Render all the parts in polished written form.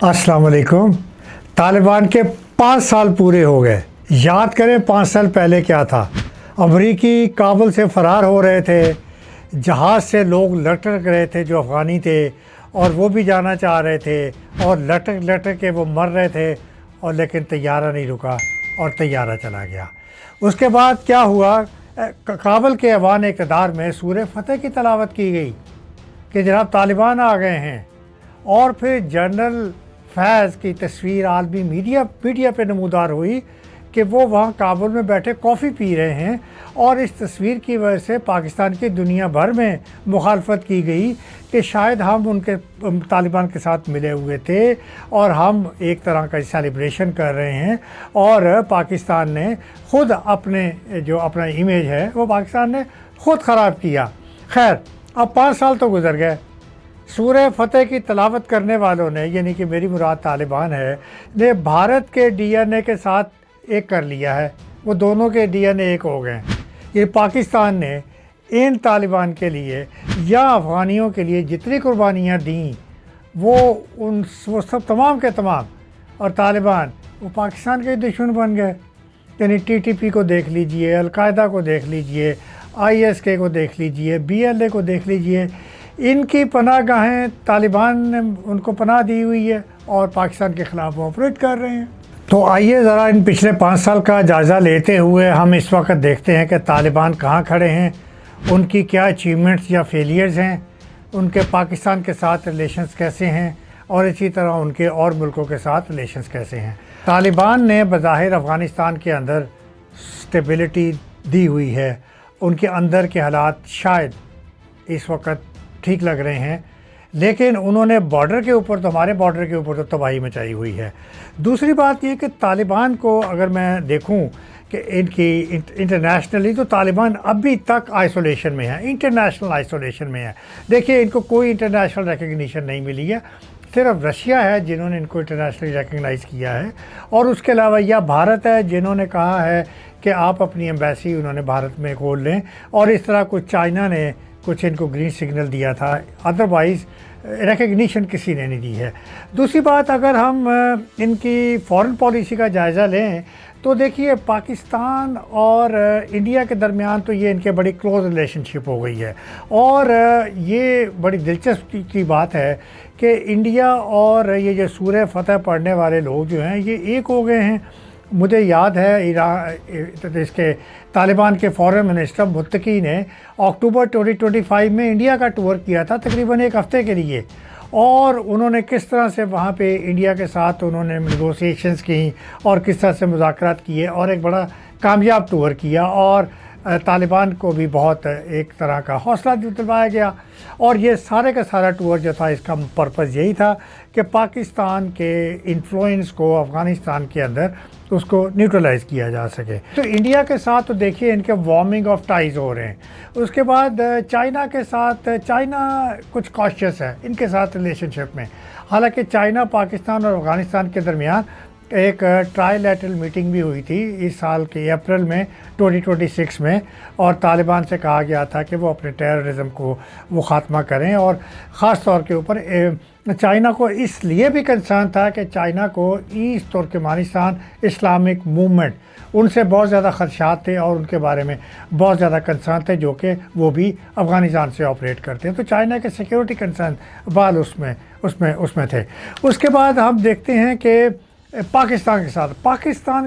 अस्सलाम वालेकुम। तालिबान के 5 साल पूरे हो गए। याद करें 5 साल पहले क्या था। अमरीकी काबुल से फ़रार हो रहे थे, जहाज़ से लोग लटक रहे थे जो अफ़गानी थे, और वो भी जाना चाह रहे थे, और लटक लटक के वो मर रहे थे, और लेकिन तैयारा नहीं रुका और तैयारा चला गया। उसके बाद क्या हुआ, काबुल के ऐवान इक़्तिदार में सूरह फ़तह की तलावत की गई कि जनाब तालिबान आ गए हैं, और फिर जनरल फैज़ की तस्वीर आलमी मीडिया पे नमूदार हुई कि वो वहाँ काबुल में बैठे कॉफ़ी पी रहे हैं, और इस तस्वीर की वजह से पाकिस्तान की दुनिया भर में मुखालफत की गई कि शायद हम उनके तालिबान के साथ मिले हुए थे और हम एक तरह का सेलिब्रेशन कर रहे हैं, और पाकिस्तान ने ख़ुद अपना इमेज है वो पाकिस्तान ने ख़ुद ख़राब किया। खैर, अब 5 साल तो गुजर गए। सूरह फ़तह की तलावत करने वालों ने, यानी कि मेरी मुराद तालिबान है, ने भारत के डीएनए के साथ एक कर लिया है। वो दोनों के डीएनए एक हो गए। ये पाकिस्तान ने इन तालिबान के लिए या अफ़गानियों के लिए जितनी कुर्बानियाँ दी वो सब तमाम के तमाम, और तालिबान वो पाकिस्तान के दुश्मन बन गए। यानी टीटीपी को देख लीजिए, अलकायदा को देख लीजिए, आईएसके को देख लीजिए, बीएलए को देख लीजिए, इनकी पनाह गाहें तालिबान ने उनको पनाह दी हुई है और पाकिस्तान के ख़िलाफ़ वो ऑपरेट कर रहे हैं। तो आइए ज़रा इन पिछले 5 साल का जायज़ा लेते हुए हम इस वक्त देखते हैं कि तालिबान कहाँ खड़े हैं, उनकी क्या अचीवमेंट्स या फेलियर्स हैं, उनके पाकिस्तान के साथ रिलेशंस कैसे हैं, और इसी तरह उनके और मुल्कों के साथ रिलेशंस कैसे हैं। तालिबान ने बज़ाहिर अफ़गानिस्तान के अंदर स्टेबिलिटी दी हुई है। उनके अंदर के हालात शायद इस वक्त ठीक लग रहे हैं, लेकिन उन्होंने बॉर्डर के ऊपर, तो हमारे बॉर्डर के ऊपर तो तबाही मचाई हुई है। दूसरी बात ये कि तालिबान को अगर मैं देखूं कि इनकी इंटरनेशनली, तो तालिबान अभी तक आइसोलेशन में है, इंटरनेशनल आइसोलेशन में है। देखिए, इनको कोई इंटरनेशनल रिकग्निशन नहीं मिली है। सिर्फ रशिया है जिन्होंने इनको इंटरनेशनली रिकग्नाइज़ किया है, और उसके अलावा या भारत है जिन्होंने कहा है कि आप अपनी एम्बेसी उन्होंने भारत में खोल लें, और इस तरह कुछ चाइना ने कुछ इनको ग्रीन सिग्नल दिया था। अदरवाइज़ रिकग्निशन किसी ने नहीं दी है। दूसरी बात, अगर हम इनकी फ़ॉरेन पॉलिसी का जायज़ा लें तो देखिए, पाकिस्तान और इंडिया के दरमियान तो ये इनके बड़ी क्लोज़ रिलेशनशिप हो गई है, और ये बड़ी दिलचस्प की बात है कि इंडिया और ये जो सूरह फ़तह पढ़ने वाले लोग जो हैं ये एक हो गए हैं। मुझे याद है इसके तालिबान के फॉरेन मिनिस्टर मुत्तकी ने अक्टूबर 2025 में इंडिया का टूर किया था, तकरीबन 1 हफ़्ते के लिए, और उन्होंने किस तरह से वहाँ पे इंडिया के साथ उन्होंने नेगोशिएशंस की और किस तरह से मुज़ाकरात किए, और एक बड़ा कामयाब टूर किया, और तालिबान को भी बहुत एक तरह का हौसला दिलवाया गया। और ये सारे का सारा टूर जो था, इसका पर्पज़ यही था कि पाकिस्तान के इन्फ्लुएंस को अफ़गानिस्तान के अंदर उसको न्यूट्रलाइज़ किया जा सके। तो इंडिया के साथ तो देखिए इनके वार्मिंग ऑफ टाइज़ हो रहे हैं। उसके बाद चाइना के साथ, चाइना कुछ कॉशियस है इनके साथ रिलेशनशिप में। हालांकि चाइना, पाकिस्तान और अफ़गानिस्तान के दरमियान एक ट्राईलैटरल मीटिंग भी हुई थी इस साल के अप्रैल में 2026 में, और तालिबान से कहा गया था कि वो अपने टेररिज्म को वो ख़ात्मा करें, और ख़ास तौर के ऊपर चाइना को इसलिए भी कंसर्न था कि चाइना को ईस्ट तुर्कमेनिस्तान इस्लामिक मूवमेंट, उनसे बहुत ज़्यादा ख़दशात थे और उनके बारे में बहुत ज़्यादा कंसर्न थे, जो कि वो भी अफ़गानिस्तान से ऑपरेट करते हैं। तो चाइना के सिक्योरिटी कंसर्न बाल उसमें थे। उसके बाद हम देखते हैं कि पाकिस्तान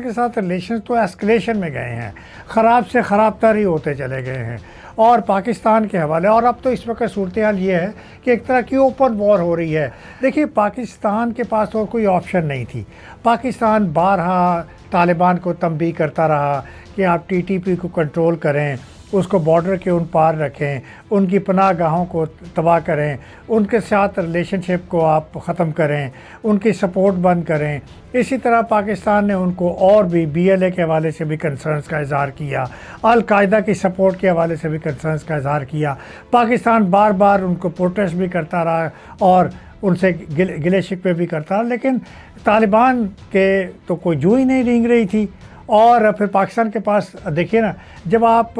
के साथ रिलेशन तो एस्केलेशन में गए हैं, ख़राब से ख़राब तर ही होते चले गए हैं, और पाकिस्तान के हवाले। और अब तो इस वक्त सूरत हाल ये है कि एक तरह की ओपन वॉर हो रही है। देखिए, पाकिस्तान के पास और कोई ऑप्शन नहीं थी। पाकिस्तान बारहा तालिबान को तंबीह करता रहा कि आप टीटीपी को कंट्रोल करें, उसको बॉर्डर के उन पार रखें, उनकी पनाह गाहों को तबाह करें, उनके साथ रिलेशनशिप को आप ख़त्म करें, उनकी सपोर्ट बंद करें। इसी तरह पाकिस्तान ने उनको और भी बीएलए के हवाले से भी कंसर्न्स का इज़हार किया, अलकायदा की सपोर्ट के हवाले से भी कंसर्न्स का इज़हार किया। पाकिस्तान बार बार उनको प्रोटेस्ट भी करता रहा और उनसे गिले शिकवे भी करता रहा, लेकिन तालिबान के तो कोई जू ही नहीं रेंग रही थी। और फिर पाकिस्तान के पास देखिए ना, जब आप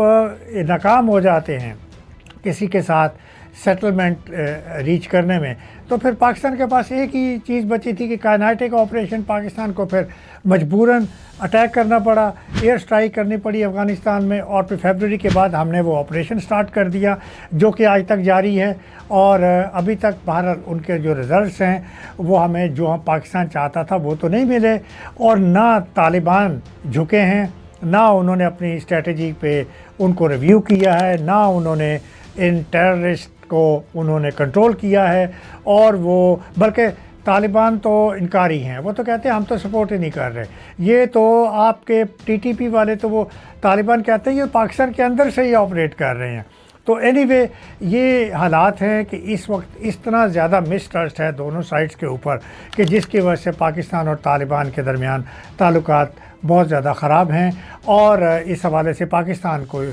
नाकाम हो जाते हैं किसी के साथ, सेटलमेंट रीच करने में, तो फिर पाकिस्तान के पास एक ही चीज़ बची थी कि कायनाटिक ऑपरेशन। पाकिस्तान को फिर मजबूरन अटैक करना पड़ा, एयर स्ट्राइक करनी पड़ी अफ़गानिस्तान में, और फिर फरवरी के बाद हमने वो ऑपरेशन स्टार्ट कर दिया जो कि आज तक जारी है। और अभी तक भारत उनके जो रिज़ल्ट्स हैं वो हमें जो हम पाकिस्तान चाहता था वो तो नहीं मिले, और ना तालिबान झुके हैं, ना उन्होंने अपनी स्ट्रेटजी पे उनको रिव्यू किया है, ना उन्होंने इन टेररिस्ट को उन्होंने कंट्रोल किया है। और वो बल्कि तालिबान तो इनकारी हैं, वो तो कहते हैं हम तो सपोर्ट ही नहीं कर रहे। ये तो आपके टीटीपी वाले तो वो तालिबान कहते हैं ये पाकिस्तान के अंदर से ही ऑपरेट कर रहे हैं। तो एनीवे ये हालात हैं कि इस वक्त इस तरह ज़्यादा मिसट्रस्ट है दोनों साइड्स के ऊपर कि जिसकी वजह से पाकिस्तान और तालिबान के दरमियान ताल्लुकात बहुत ज़्यादा ख़राब हैं। और इस हवाले से पाकिस्तान को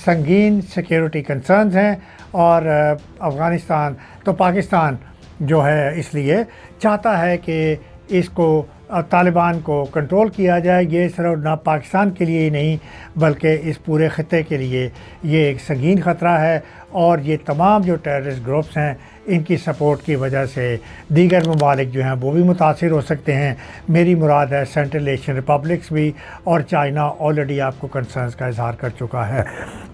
संगीन सिक्योरिटी कंसर्न्स हैं। और अफ़गानिस्तान तो पाकिस्तान जो है इसलिए चाहता है कि इसको तालिबान को कंट्रोल किया जाए। ये सिर्फ ना पाकिस्तान के लिए ही नहीं बल्कि इस पूरे ख़त्े के लिए ये एक संगीन ख़तरा है। और ये तमाम जो टेररिस्ट ग्रुप्स हैं इनकी सपोर्ट की वजह से दीगर ममालिक जो हैं वो भी मुतासिर हो सकते हैं। मेरी मुराद है सेंट्रल एशियन रिपब्लिक्स भी, और चाइना ऑलरेडी आपको कंसर्न्स का इजहार कर चुका है।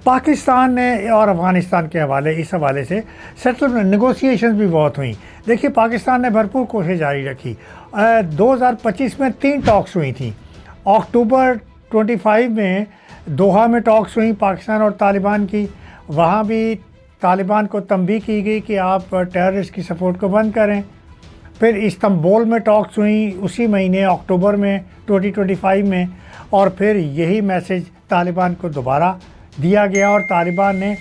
पाकिस्तान ने और अफ़गानिस्तान के हवाले इस हवाले से सेटलमेंट नेगोशिएशंस भी बहुत हुई। देखिए पाकिस्तान ने भरपूर कोशिश जारी रखी। 2025 में 3 टॉक्स हुई थी। अक्टूबर 25 में दोहा में टॉक्स हुई पाकिस्तान और तालिबान की। वहाँ भी तालिबान को तंबीह की गई कि आप टेररिस्ट की सपोर्ट को बंद करें। फिर इस्तांबुल में टॉक्स हुई उसी महीने अक्टूबर में 2025 में, और फिर यही मैसेज तालिबान को दोबारा दिया गया और तालिबान ने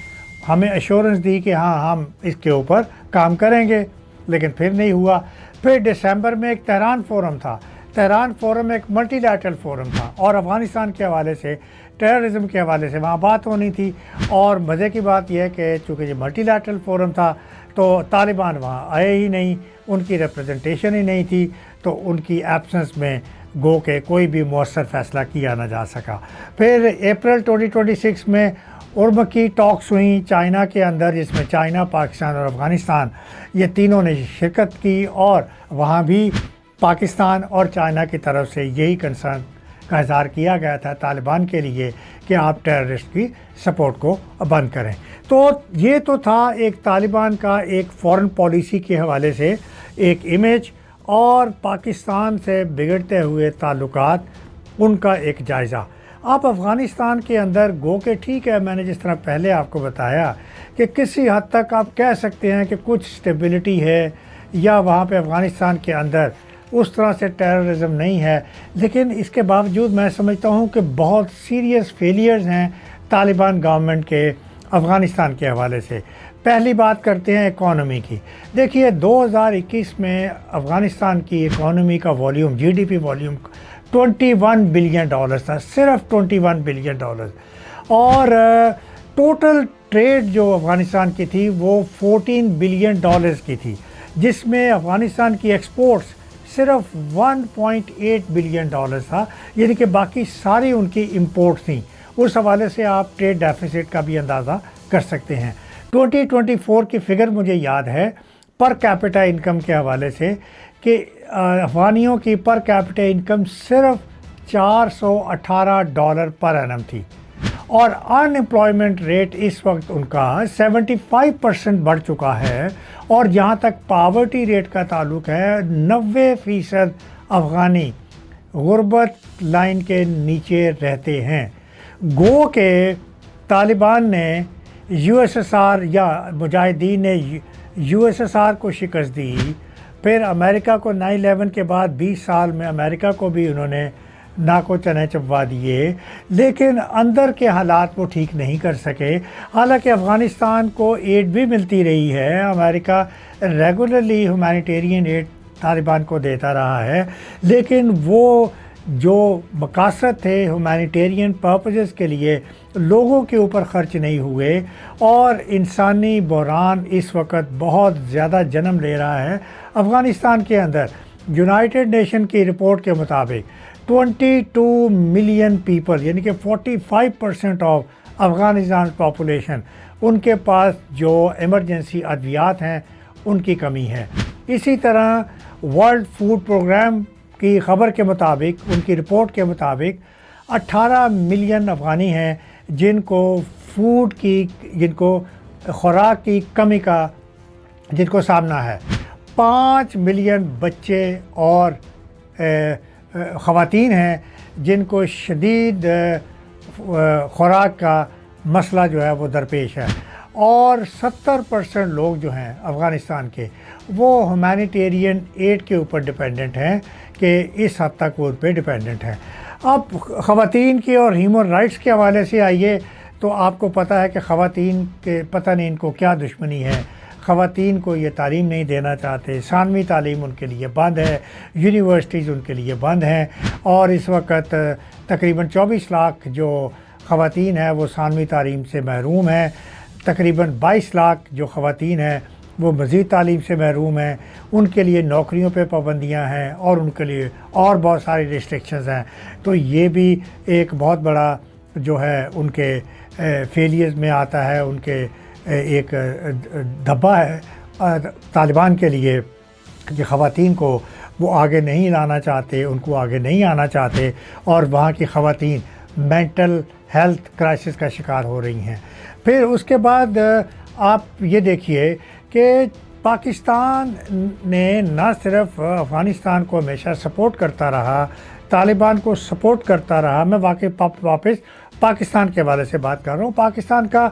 हमें एश्योरेंस दी कि हाँ हम इसके ऊपर काम करेंगे, लेकिन फिर नहीं हुआ। फिर दिसंबर में एक तेहरान फोरम था। तेहरान फोरम एक मल्टीलैटरल फोरम था और अफ़गानिस्तान के हवाले से टेररिज्म के हवाले से वहाँ बात होनी थी। और मज़े की बात यह है कि चूँकि ये मल्टीलैटरल फोरम था तो तालिबान वहाँ आए ही नहीं, उनकी रिप्रेजेंटेशन ही नहीं थी, तो उनकी एब्सेंस में गो के कोई भी मौसर फ़ैसला किया ना जा सका। फिर अप्रैल 2026 में उर्मकी टॉक्स हुई चाइना के अंदर, जिसमें चाइना, पाकिस्तान और अफ़गानिस्तान ये तीनों ने शिरकत की, और वहाँ भी पाकिस्तान और चाइना की तरफ से यही कंसर्न का इज़हार किया गया था तालिबान के लिए कि आप टेररिस्ट की सपोर्ट को बंद करें। तो ये तो था एक तालिबान का एक फ़ॉरेन पॉलिसी के हवाले से एक इमेज, और पाकिस्तान से बिगड़ते हुए ताल्लुकात उनका एक जायज़ा। आप अफ़गानिस्तान के अंदर गो के ठीक है, मैंने जिस तरह पहले आपको बताया कि किसी हद तक आप कह सकते हैं कि कुछ स्टेबिलिटी है या वहाँ पे अफ़गानिस्तान के अंदर उस तरह से टेररिज्म नहीं है, लेकिन इसके बावजूद मैं समझता हूँ कि बहुत सीरियस फेलियर्स हैं तालिबान गवर्नमेंट के अफ़गानिस्तान के हवाले से। पहली बात करते हैं इकॉनमी की। देखिए 2021 में अफ़गानिस्तान की इकॉनमी का volume, GDP volume 21 billion dollar था, सिर्फ 21 बिलियन डॉलर। और टोटल ट्रेड जो अफ़गानिस्तान की थी वो 14 बिलियन डॉलर्स की थी, जिसमें अफ़गानिस्तान की एक्सपोर्ट्स सिर्फ 1.8 बिलियन डॉलर था, यानी कि बाकी सारी उनकी इंपोर्ट थी। उस हवाले से आप ट्रेड डेफिसिट का भी अंदाज़ा कर सकते हैं। 2024 की फ़िगर मुझे याद है पर कैपिटा इनकम के हवाले से कि अफ़गानियों की पर कैपिटा इनकम सिर्फ $418 पर एनम थी, और अनएम्प्लॉयमेंट रेट इस वक्त उनका 75% बढ़ चुका है। और जहाँ तक पावर्टी रेट का ताल्लुक़ है 90% अफ़गानी गुर्बत लाइन के नीचे रहते हैं। गो के तालिबान ने यूएसएसआर या मुजाहिदीन ने यूएसएसआर को शिकस्त दी, फिर अमेरिका को 9/11 के बाद 20 साल में अमेरिका को भी उन्होंने नाको चने चबवा दिए, लेकिन अंदर के हालात वो ठीक नहीं कर सके। हालांकि अफ़गानिस्तान को एड भी मिलती रही है, अमेरिका रेगुलरली हुमैनिटेरियन एड तालिबान को देता रहा है, लेकिन वो जो मकासद थे हुमैनिटेरियन पर्पसेस के लिए लोगों के ऊपर ख़र्च नहीं हुए। और इंसानी बहरान इस वक्त बहुत ज़्यादा जन्म ले रहा है अफ़गानिस्तान के अंदर। यूनाइटेड नेशन की रिपोर्ट के मुताबिक 22 मिलियन पीपल, यानी कि 45% ऑफ अफ़गानिस्तान पॉपुलेशन, ان کے پاس جو ایمرجنسی ادویات ہیں ان کی کمی ہے۔ اسی طرح ورلڈ فوڈ پروگرام کی خبر کے مطابق، ان کی رپورٹ کے مطابق 18 ملین افغانی ہیں جن کو خوراک کی کمی کا جن کو سامنا ہے۔ 5 ملین بچے اور خواتین ہیں جن کو شدید خوراک کا مسئلہ جو ہے وہ درپیش ہے، اور 70% لوگ جو ہیں افغانستان کے وہ ہیومینیٹیرین ایڈ کے اوپر ڈپینڈنٹ ہیں، کہ اس حد تک وہ ان پہ ڈپینڈنٹ ہیں۔ اب خواتین کی اور ہیومن رائٹس کے حوالے سے آئیے تو آپ کو پتہ ہے کہ خواتین کے پتہ نہیں ان کو کیا دشمنی ہے۔ خواتین کو یہ تعلیم نہیں دینا چاہتے، ثانوی تعلیم ان کے لیے بند ہے، یونیورسٹیز ان کے لیے بند ہیں، اور اس وقت تقریباً 24 لاکھ جو خواتین ہیں وہ ثانوی تعلیم سے محروم ہیں، تقریباً 22 لاکھ جو خواتین ہیں وہ مزید تعلیم سے محروم ہیں، ان کے لیے نوکریوں پہ پابندیاں ہیں، اور ان کے لیے اور بہت ساری ریسٹرکشنز ہیں۔ تو یہ بھی ایک بہت بڑا جو ہے ان کے فیلیئرز میں آتا ہے، ان کے ایک دھبا ہے طالبان کے لیے کہ خواتین کو وہ آگے نہیں لانا چاہتے، ان کو آگے نہیں آنا چاہتے، اور وہاں کی خواتین مینٹل ہیلتھ کرائسس کا شکار ہو رہی ہیں۔ پھر اس کے بعد آپ یہ دیکھیے کہ پاکستان نے نہ صرف افغانستان کو ہمیشہ سپورٹ کرتا رہا، طالبان کو سپورٹ کرتا رہا۔ میں واپس پاکستان کے حوالے سے بات کر رہا ہوں۔ پاکستان کا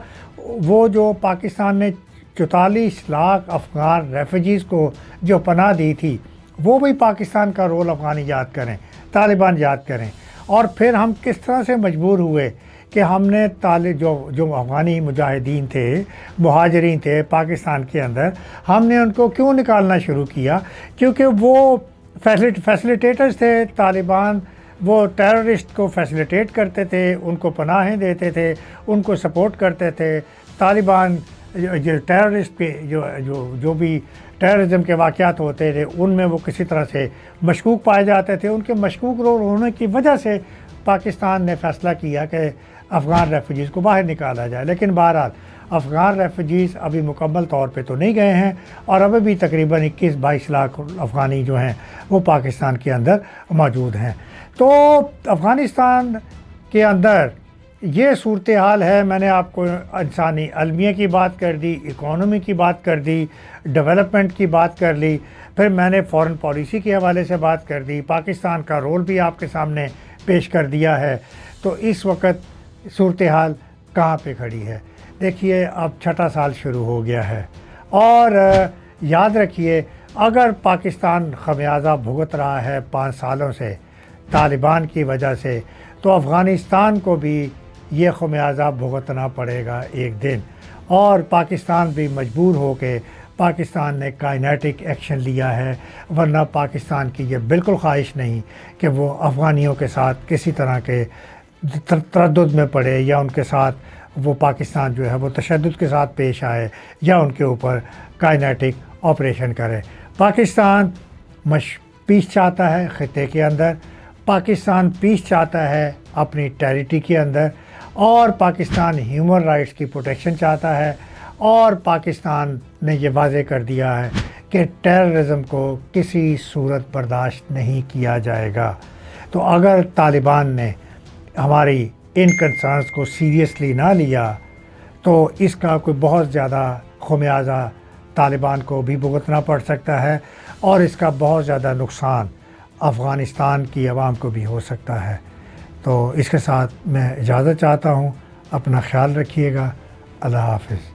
وہ جو پاکستان نے 44 لاکھ افغان ریفیوجیز کو جو پناہ دی تھی، وہ بھی پاکستان کا رول افغانی یاد کریں، طالبان یاد کریں۔ اور پھر ہم کس طرح سے مجبور ہوئے کہ ہم نے جو افغانی مجاہدین تھے، مہاجرین تھے پاکستان کے اندر، ہم نے ان کو کیوں نکالنا شروع کیا؟ کیونکہ وہ فیسلیٹیٹرز تھے طالبان، وہ ٹیررسٹ کو فیسلیٹیٹ کرتے تھے، ان کو پناہیں دیتے تھے، ان کو سپورٹ کرتے تھے۔ طالبان جو ٹیررسٹ کے جو بھی ٹیررزم کے واقعات ہوتے تھے ان میں وہ کسی طرح سے مشکوک پائے جاتے تھے۔ ان کے مشکوک رول ہونے کی وجہ سے پاکستان نے فیصلہ کیا کہ افغان ریفیوجیز کو باہر نکالا جائے، لیکن بہرحال افغان ریفیوجیز ابھی مکمل طور پہ تو نہیں گئے ہیں، اور ابھی بھی تقریباً 21-22 لاکھ افغانی جو ہیں وہ پاکستان کے اندر موجود ہیں۔ تو افغانستان کے اندر یہ صورتحال ہے۔ میں نے آپ کو انسانی المیہ کی بات کر دی، اکانومی کی بات کر دی، ڈیولپمنٹ کی بات کر لی، پھر میں نے فارن پالیسی کے حوالے سے بات کر دی، پاکستان کا رول بھی آپ کے سامنے پیش کر دیا ہے۔ تو اس وقت صورتحال کہاں پہ کھڑی ہے؟ دیکھیے اب 6واں سال شروع ہو گیا ہے، اور یاد رکھیے اگر پاکستان خمیازہ بھگت رہا ہے 5 سالوں سے طالبان کی وجہ سے، تو افغانستان کو بھی یہ خمیازہ بھگتنا پڑے گا ایک دن، اور پاکستان بھی مجبور ہو کے پاکستان نے کائنیٹک ایکشن لیا ہے، ورنہ پاکستان کی یہ بالکل خواہش نہیں کہ وہ افغانیوں کے ساتھ کسی طرح کے تردد میں پڑے، یا ان کے ساتھ وہ پاکستان جو ہے وہ تشدد کے ساتھ پیش آئے، یا ان کے اوپر کائنیٹک آپریشن کرے۔ پاکستان پیس چاہتا ہے خطے کے اندر، پاکستان پیس چاہتا ہے اپنی ٹیریٹری کے اندر، اور پاکستان ہیومن رائٹس کی پروٹیکشن چاہتا ہے، اور پاکستان نے یہ واضح کر دیا ہے کہ ٹیررزم کو کسی صورت برداشت نہیں کیا جائے گا۔ تو اگر طالبان نے ہماری ان کنسرنز کو سیریسلی نہ لیا تو اس کا کوئی بہت زیادہ خمیازہ طالبان کو بھی بھگتنا پڑ سکتا ہے، اور اس کا بہت زیادہ نقصان افغانستان کی عوام کو بھی ہو سکتا ہے۔ تو اس کے ساتھ میں اجازت چاہتا ہوں، اپنا خیال رکھیے گا، اللہ حافظ۔